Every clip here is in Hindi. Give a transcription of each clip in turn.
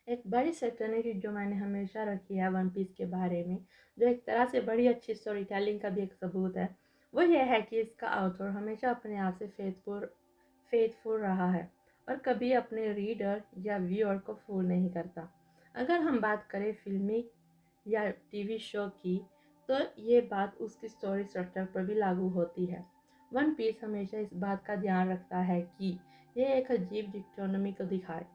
एक बड़ी सर्टेनिटी जो मैंने हमेशा रखी है वन पीस के बारे में, जो एक तरह से बड़ी अच्छी स्टोरी टेलिंग का भी एक सबूत है, वो ये है कि इसका ऑथर हमेशा अपने आप से फेथफुल रहा है और कभी अपने रीडर या व्यूअर को फूल नहीं करता। अगर हम बात करें फिल्मी या टीवी शो की, तो ये बात उसकी स्टोरी स्ट्रक्चर पर भी लागू होती है। वन पीस हमेशा इस बात का ध्यान रखता है कि ये एक अजीब डिक्टोनमी को दिखाए।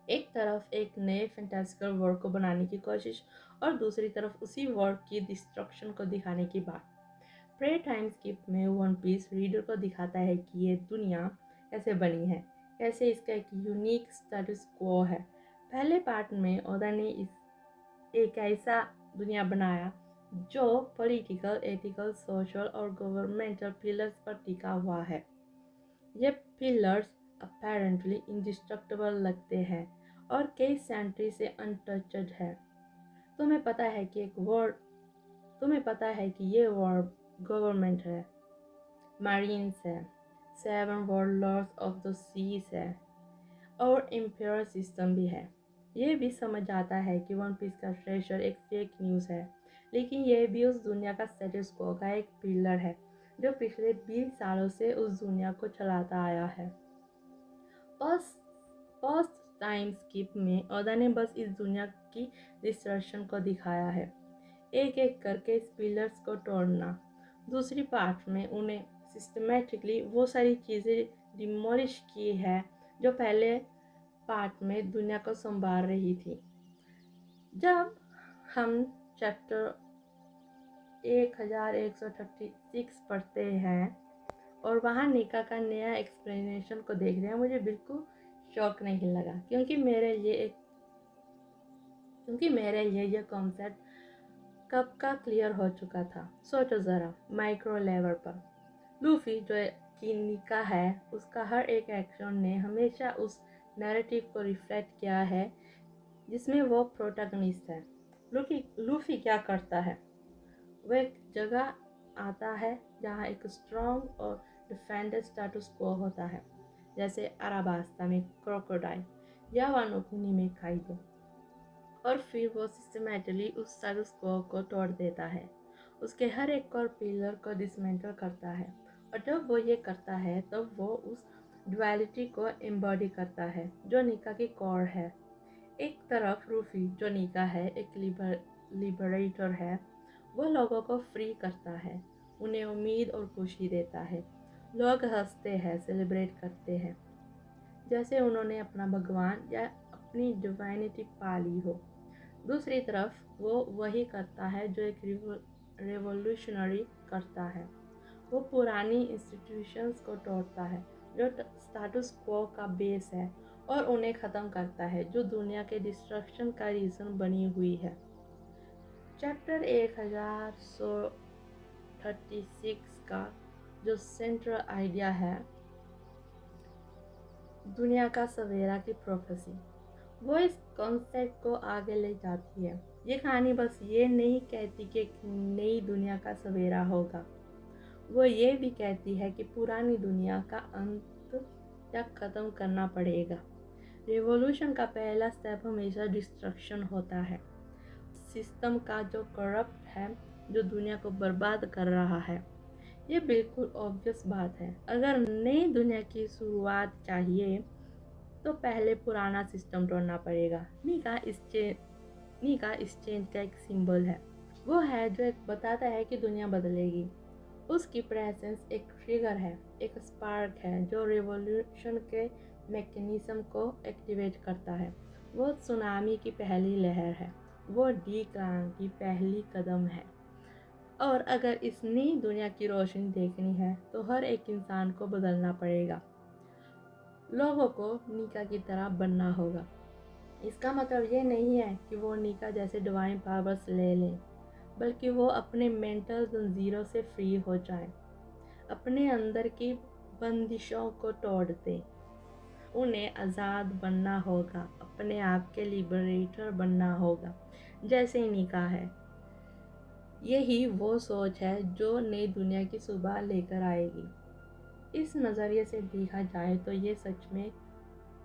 एक तरफ एक नए फैंटास्टिकल वर्ल्ड को बनाने की कोशिश और दूसरी तरफ उसी वर्ल्ड की डिस्ट्रक्शन को दिखाने की बात। प्रे टाइम स्किप में वन पीस रीडर को दिखाता है कि ये दुनिया कैसे बनी है, कैसे इसका एक यूनिक स्टेटस क्वो है। पहले पार्ट में ओदा ने एक ऐसा दुनिया बनाया जो पॉलिटिकल, एथिकल, सोशल और गवर्नमेंटल पिलर्स पर टिका हुआ है। ये पिलर्स अपैरेंटली इंडिस्ट्रक्टिबल लगते हैं और कई सेंचुरी से अनटचड है। तुम्हें पता है कि ये वर्ल्ड गवर्नमेंट है, मारीन्स है, seven world lords of the seas है और एम्पायर सिस्टम भी है। ये भी समझ आता है कि वन पीस का ट्रेजर एक फेक न्यूज़ है, लेकिन यह भी उस दुनिया का स्टेटस क्वो का एक पिलर है जो पिछले 20 सालों से उस दुनिया को चलाता आया है। फर्स्ट टाइम स्किप में ओदा ने बस इस दुनिया की डिस्ट्रक्शन को दिखाया है, एक एक करके इस पिलर्स को तोड़ना। दूसरी पार्ट में उन्हें सिस्टमेटिकली वो सारी चीज़ें डिमोलिश की है जो पहले पार्ट में दुनिया को संभाल रही थी। जब हम चैप्टर 1136 पढ़ते हैं और वहाँ निका का नया एक्सप्लेनेशन को देख रहे हैं, मुझे बिल्कुल शौक नहीं लगा, क्योंकि मेरे लिए ये कॉन्सेप्ट कब का क्लियर हो चुका था। सोचो ज़रा, माइक्रो लेवल पर लूफी जो कि निका है, उसका हर एक एक्शन ने हमेशा उस नैरेटिव को रिफ्लेक्ट किया है जिसमें वो प्रोटैगनिस्ट है। लूफी क्या करता है? वो एक जगह आता है जहाँ एक स्ट्रॉन्ग और डिफेंडर स्टेटस क्वो होता है, जैसे अराबास्ता में क्रोकोडाइल या वानोकुनी में काइडो, और फिर वो सिस्टमेटिकली उस स्टेटस क्वो को तोड़ देता है, उसके हर एक कोर पिलर को डिसमेंटल करता है। और जब वो ये करता है तो वो उस डुअलिटी को एम्बॉडी करता है जो निका की कोर है। एक तरफ रूफी जो निका है, एक लिबरेटर है, वो लोगों को फ्री करता है, उन्हें उम्मीद और खुशी देता है। लोग हंसते हैं, सेलिब्रेट करते हैं, जैसे उन्होंने अपना भगवान या अपनी डिवाइनिटी पा ली हो। दूसरी तरफ वो वही करता है जो एक रेवोल्यूशनरी करता है। वो पुरानी इंस्टीट्यूशंस को तोड़ता है जो स्टेटस क्वो का बेस है, और उन्हें ख़त्म करता है जो दुनिया के डिस्ट्रक्शन का रीज़न बनी हुई है। चैप्टर 1136 का जो सेंट्रल आइडिया है, दुनिया का सवेरा की प्रोफेसी, वो इस कॉन्सेप्ट को आगे ले जाती है। ये कहानी बस ये नहीं कहती कि एक नई दुनिया का सवेरा होगा, वो ये भी कहती है कि पुरानी दुनिया का अंत तक ख़त्म करना पड़ेगा। रिवॉल्यूशन का पहला स्टेप हमेशा डिस्ट्रक्शन होता है, सिस्टम का जो करप्ट है, जो दुनिया को बर्बाद कर रहा है। ये बिल्कुल ऑब्वियस बात है। अगर नई दुनिया की शुरुआत चाहिए तो पहले पुराना सिस्टम तोड़ना पड़ेगा। नी का इस चेंज का एक सिंबल है। वो है जो एक बताता है कि दुनिया बदलेगी। उसकी प्रेजेंस एक ट्रिगर है, एक स्पार्क है जो रिवॉल्यूशन के मैकेनिज्म को एक्टिवेट करता है। वो सुनामी की पहली लहर है, वो डिक्लाइन की पहली कदम है। और अगर इस नई दुनिया की रोशनी देखनी है तो हर एक इंसान को बदलना पड़ेगा, लोगों को निका की तरह बनना होगा। इसका मतलब ये नहीं है कि वो निका जैसे डिवाइन पावर्स ले लें, बल्कि वो अपने मेंटल जंजीरों से फ्री हो जाएं, अपने अंदर की बंदिशों को तोड़ दें। उन्हें आज़ाद बनना होगा, अपने आप के लिबरेटर बनना होगा, जैसे निका है। यही वो सोच है जो नई दुनिया की सुबह लेकर आएगी। इस नज़रिए से देखा जाए तो ये सच में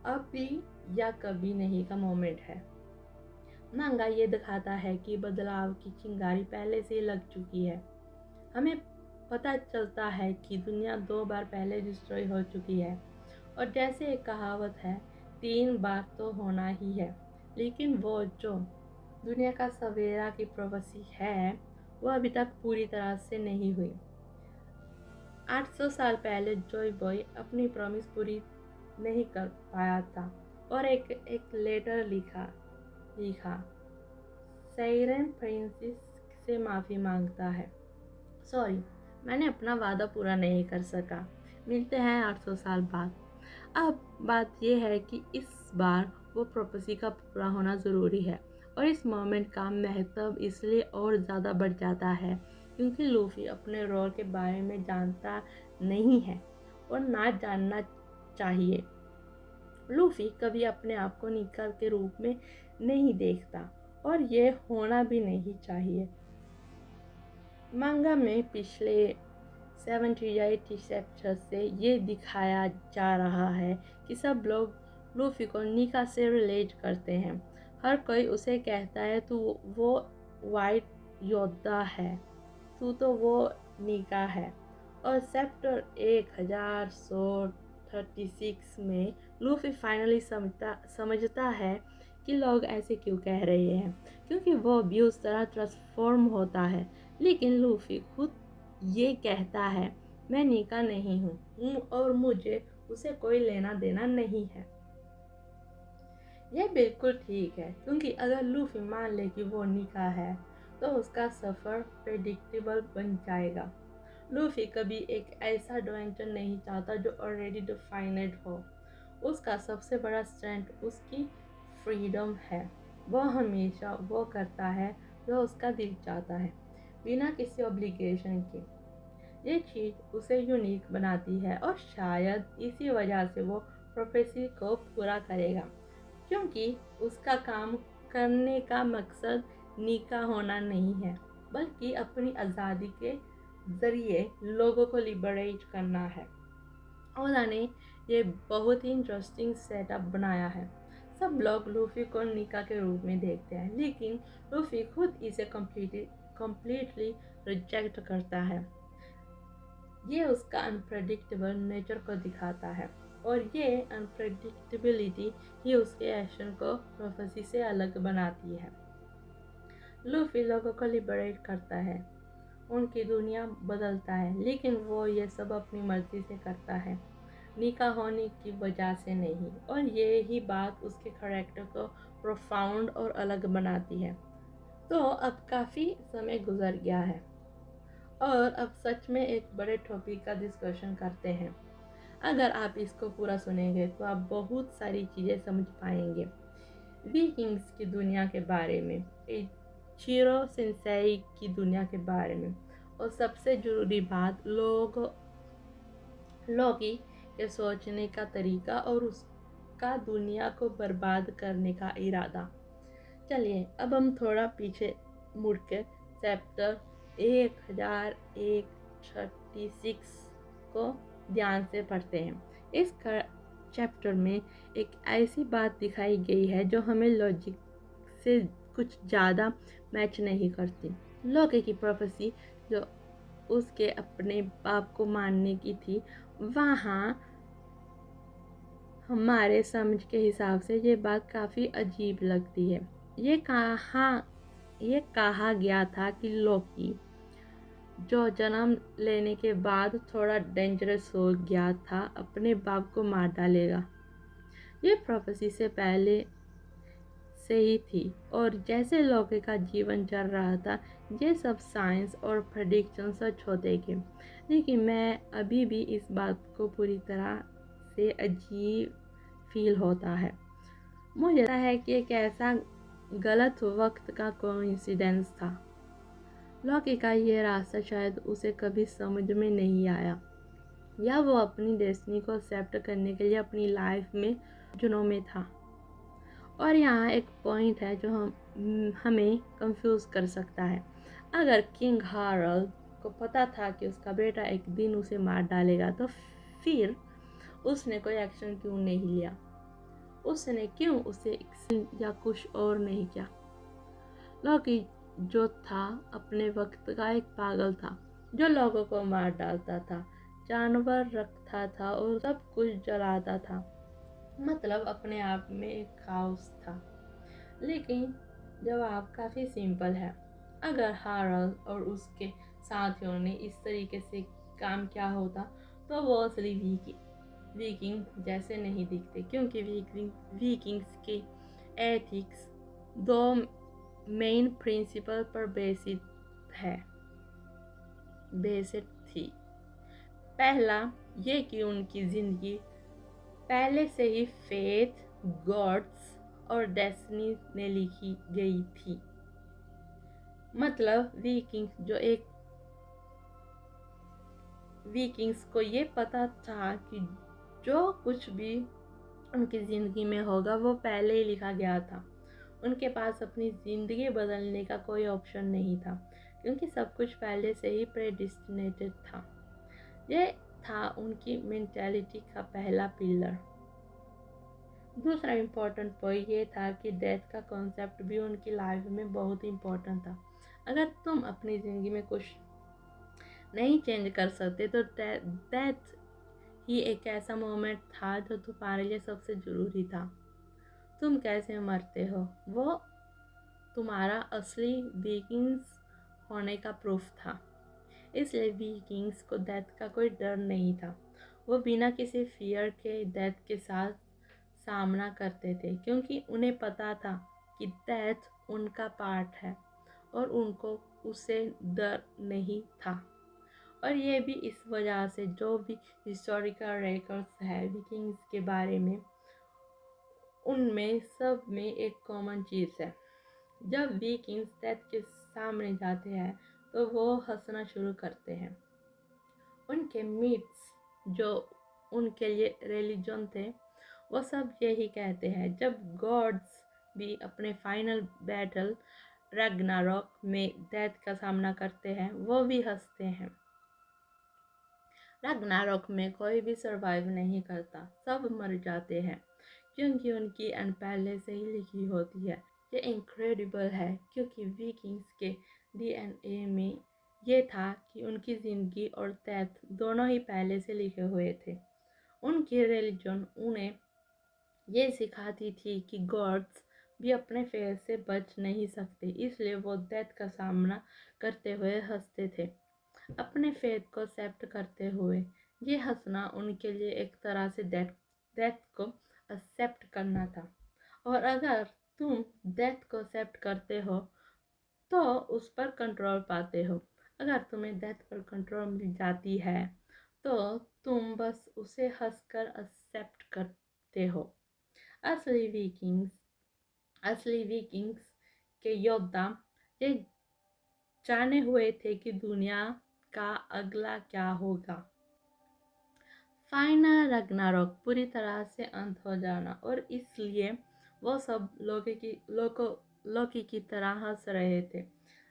अब भी या कभी नहीं का मोमेंट है। मांगा ये दिखाता है कि बदलाव की चिंगारी पहले से लग चुकी है। हमें पता चलता है कि दुनिया 2 बार पहले डिस्ट्रॉय हो चुकी है, और जैसे एक कहावत है, 3 बार तो होना ही है। लेकिन वो जो दुनिया का सवेरा की प्रोफेसी है, वो अभी तक पूरी तरह से नहीं हुई। 800 साल पहले जॉय बॉय अपनी प्रॉमिस पूरी नहीं कर पाया था और एक लेटर लिखा साइरन प्रिंसेस से माफ़ी मांगता है। सॉरी, मैंने अपना वादा पूरा नहीं कर सका। मिलते हैं 800 साल बाद। अब बात यह है कि इस बार वो प्रोपेसी का पूरा होना ज़रूरी है, और इस मोमेंट का महत्व इसलिए और ज़्यादा बढ़ जाता है क्योंकि लूफी अपने रोल के बारे में जानता नहीं है और ना जानना चाहिए। लूफी कभी अपने आप को निका के रूप में नहीं देखता, और ये होना भी नहीं चाहिए। मांगा में पिछले 70 या 80 चैप्टर से ये दिखाया जा रहा है कि सब लोग लूफी को निका से रिलेट करते हैं। हर कोई उसे कहता है तू वो वाइट योद्धा है, तू तो वो निका है। और चैप्टर 1136 में लूफी फाइनली समझता है कि लोग ऐसे क्यों कह रहे हैं, क्योंकि वो भी उस तरह ट्रांसफॉर्म होता है। लेकिन लूफी खुद ये कहता है, मैं निका नहीं हूँ और मुझे उसे कोई लेना देना नहीं है। यह बिल्कुल ठीक है, क्योंकि अगर लूफी मान ले कि वो निका है तो उसका सफ़र प्रेडिक्टेबल बन जाएगा। लूफी कभी एक ऐसा एडवेंचर नहीं चाहता जो ऑलरेडी डिफाइंड हो। उसका सबसे बड़ा स्ट्रेंथ उसकी फ्रीडम है। वह हमेशा वो करता है जो उसका दिल चाहता है, बिना किसी ऑब्लिगेशन के। ये चीज़ उसे यूनिक बनाती है, और शायद इसी वजह से वो प्रोफेसी को पूरा करेगा, क्योंकि उसका काम करने का मकसद निका होना नहीं है, बल्कि अपनी आज़ादी के ज़रिए लोगों को लिबरेट करना है। ओदा ने ये बहुत ही इंटरेस्टिंग सेटअप बनाया है। सब लोग लूफी को निका के रूप में देखते हैं, लेकिन लूफी खुद इसे कम्प्लीटली रिजेक्ट करता है। ये उसका अनप्रेडिक्टेबल नेचर को दिखाता है, और ये अनप्रेडिक्टेबिलिटी ही उसके एक्शन को प्रोफेसी से अलग बनाती है। लूफी लोगों को लिबरेट करता है, उनकी दुनिया बदलता है, लेकिन वो ये सब अपनी मर्जी से करता है, निका होने की वजह से नहीं। और ये ही बात उसके करैक्टर को प्रोफाउंड और अलग बनाती है। तो अब काफ़ी समय गुजर गया है, और अब सच में एक बड़े टॉपिक का डिस्कशन करते हैं। अगर आप इसको पूरा सुनेंगे तो आप बहुत सारी चीज़ें समझ पाएंगे, विकिंग्स की दुनिया के बारे में, इचिरो सेंसेई की दुनिया के बारे में, और सबसे ज़रूरी बात लोगी के सोचने का तरीका और उसका दुनिया को बर्बाद करने का इरादा। चलिए अब हम थोड़ा पीछे मुड़कर चैप्टर 1136 को ध्यान से पढ़ते हैं। इस चैप्टर में एक ऐसी बात दिखाई गई है जो हमें लॉजिक से कुछ ज़्यादा मैच नहीं करती। लोके की प्रोफेसी जो उसके अपने बाप को मानने की थी, वहाँ हमारे समझ के हिसाब से ये बात काफ़ी अजीब लगती है। ये कहा गया था कि लोकी जो जन्म लेने के बाद थोड़ा डेंजरस हो गया था, अपने बाप को मार डालेगा। ये प्रोफेसी से पहले से ही थी, और जैसे लोके का जीवन चल रहा था, ये सब साइंस और प्रेडिक्शन सच होते गए। लेकिन मैं अभी भी इस बात को पूरी तरह से अजीब फील होता है। मुझे लगता है कि एक ऐसा गलत वक्त का कोइंसिडेंस था। लॉकी का ये रास्ता शायद उसे कभी समझ में नहीं आया, या वो अपनी डेस्टिनी को एक्सेप्ट करने के लिए अपनी लाइफ में जुनों में था। और यहाँ एक पॉइंट है जो हमें कंफ्यूज कर सकता है। अगर किंग हारल्ड को पता था कि उसका बेटा एक दिन उसे मार डालेगा, तो फिर उसने कोई एक्शन क्यों नहीं लिया? उसने क्यों उसे या कुछ और नहीं किया। लॉकी जो था अपने वक्त का एक पागल था, जो लोगों को मार डालता था, जानवर रखता था और सब कुछ जलाता था। मतलब अपने आप में एक काउस था। लेकिन जवाब काफी सिंपल है। अगर हारल और उसके साथियों ने इस तरीके से काम किया होता तो वो असली वीकिंग जैसे नहीं दिखते, क्योंकि वीकिंग्स के एथिक्स दो मेन प्रिंसिपल पर बेसिड थी। पहला ये कि उनकी जिंदगी पहले से ही फेथ, गॉड्स और डेस्टिनी ने लिखी गई थी। मतलब वीकिंग्स को ये पता था कि जो कुछ भी उनकी जिंदगी में होगा वो पहले ही लिखा गया था। उनके पास अपनी जिंदगी बदलने का कोई ऑप्शन नहीं था, क्योंकि सब कुछ पहले से ही प्रेडिस्टिनेटेड था। ये था उनकी मेंटालिटी का पहला पिलर। दूसरा इम्पोर्टेंट पॉइंट ये था कि डेथ का कॉन्सेप्ट भी उनकी लाइफ में बहुत इम्पोर्टेंट था। अगर तुम अपनी ज़िंदगी में कुछ नहीं चेंज कर सकते तो डेथ ही एक ऐसा मोमेंट था जो तुम्हारे लिए सबसे ज़रूरी था। तुम कैसे मरते हो वो तुम्हारा असली वीकिंग्स होने का प्रूफ था। इसलिए वीकिंग्स को डेथ का कोई डर नहीं था। वो बिना किसी फियर के डेथ के साथ सामना करते थे, क्योंकि उन्हें पता था कि डेथ उनका पार्ट है और उनको उससे डर नहीं था। और ये भी इस वजह से जो भी हिस्टोरिकल रिकॉर्ड्स है विकिंग्स के बारे में, उनमें सब में एक कॉमन चीज़ है। जब विकिंग्स डेथ के सामने जाते हैं तो वो हंसना शुरू करते हैं। उनके मिथ्स जो उनके लिए रिलीजन थे वो सब यही कहते हैं। जब गॉड्स भी अपने फाइनल बैटल रैग्नारॉक में डेथ का सामना करते हैं वो भी हंसते हैं। रैग्नारॉक में कोई भी सरवाइव नहीं करता, सब मर जाते हैं, क्योंकि उनकी एंड पहले से ही लिखी होती है। ये इनक्रेडिबल है, क्योंकि विकिंग्स के डीएनए में ये था कि उनकी ज़िंदगी और डेथ दोनों ही पहले से लिखे हुए थे। उनकी रिलीजन उन्हें ये सिखाती थी कि गॉड्स भी अपने फेर से बच नहीं सकते, इसलिए वो डेथ का सामना करते हुए हंसते थे। अपने फेथ को एक्सेप्ट करते हुए ये हंसना उनके लिए एक तरह से डेथ को एक्सेप्ट करना था। और अगर तुम डेथ को एक्सेप्ट करते हो तो उस पर कंट्रोल पाते हो। अगर तुम्हें डेथ पर कंट्रोल मिल जाती है तो तुम बस उसे हंसकर एक्सेप्ट करते हो। असली विकिंग्स के योद्धा ये जाने हुए थे कि दुनिया का अगला क्या होगा। फाइनल रग्नारॉक पूरी तरह से अंत हो जाना, और इसलिए वो सब लोकी की तरह हंस रहे थे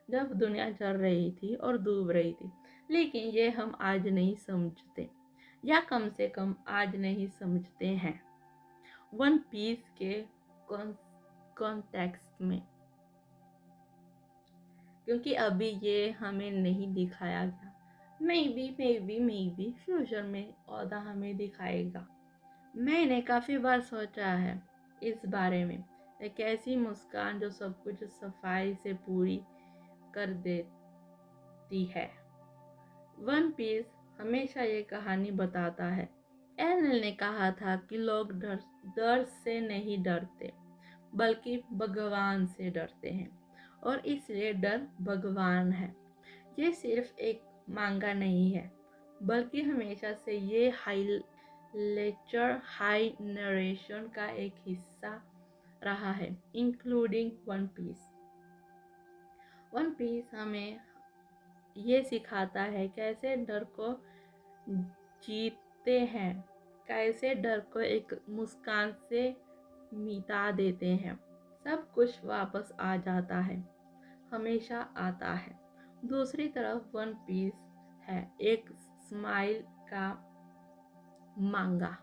जब दुनिया जल रही थी और डूब रही थी। लेकिन ये हम आज नहीं समझते, या कम से कम आज नहीं समझते हैं वन पीस के कॉन्टेक्स्ट में, क्योंकि अभी ये हमें नहीं दिखाया गया। मे बी फ्यूचर में ओदा हमें दिखाएगा। मैंने काफ़ी बार सोचा है इस बारे में, एक ऐसी मुस्कान जो सब कुछ सफाई से पूरी कर देती है। वन पीस हमेशा ये कहानी बताता है। एनएल ने कहा था कि लोग डर से नहीं डरते, बल्कि भगवान से डरते हैं, और इसलिए डर भगवान है। ये सिर्फ एक मांगा नहीं है, बल्कि हमेशा से ये हाई नरेशन का एक हिस्सा रहा है, इंक्लूडिंग वन पीस हमें ये सिखाता है कैसे डर को जीतते हैं, कैसे डर को एक मुस्कान से मिटा देते हैं। सब कुछ वापस आ जाता है, हमेशा आता है। दूसरी तरफ वन पीस है एक स्माइल का मांगा।